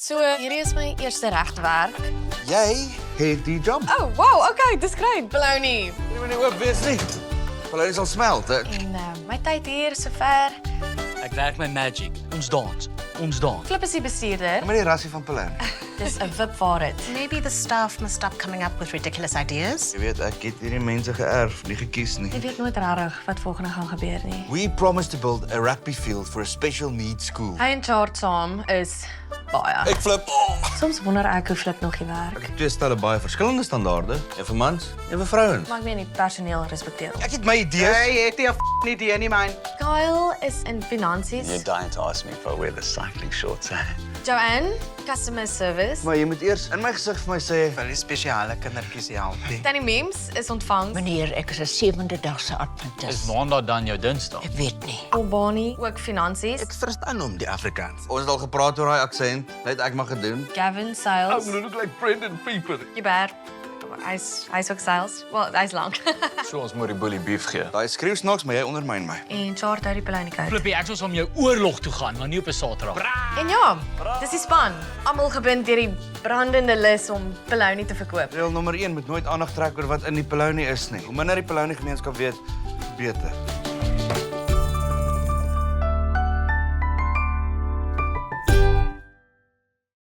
So, hierdie is my eerste regte werk. Jy het die job. Oh, wow, okay, dis great. Bologna. Jy moet nie oop wees nie. Hulle sal smelt, hè. En my tyd hier sover. Ek werk met Magic. Ons dans. Ons dans. Flip is die bestuurder. Maar die rassie van Pelin. Dis 'n wip waar dit. Maybe the staff must stop coming up with ridiculous ideas. Jy weet, ek het hierdie mense geërf, nie gekies nie. Jy weet nooit regtig wat volgende gaan gebeur nie. We promised to build a rugby field for a special needs school. Hy en Chart saam is baie. Ek flip. Soms wonder ek hoe Flip nog die Ek werk. het twee stelle baie verskillende standaarde. Een vir mans, een vir vrouens. Maar ek meen die personeel respekteer ons. Ek het my idees. Jy het nie 'n idee nie, man. Kyle is in finansies. You're dying to ask me if I wear the cycling shorts. Joanne, customer service. Maar jy moet eers in my gesig vir my sê, Vir die spesiale kindertjies help. Tannie Mems is ontvangs. Meneer, ek is 'n 7de dagse Is adventis. maandag dan jou Dinsdag? Ek weet nie. Albani, ook finansies. Ek verstaan hom die Afrikaans. ons het al gepraat oor daai aksent. Net ek mag dit doen. Gavin, sales. look like Brendan Pieper. Jyber, hy's ook sales. Wel, hy's lank. So ons moet die bully beef gee. Daai skreeu snaaks, maar jy ondermyn my. En Chart hou die Bologna uit. Flippie, ek was om jou oorlog toe gaan, maar nie op 'n Saterdag. En ja, dis die span. Almal gebind deur die brandende lus om Bologna te verkoop. Reël nommer 1 moet nooit aandag trek oor wat in die Peloni is nie. Hoe minder die Peloni gemeenskap weet, hoe beter.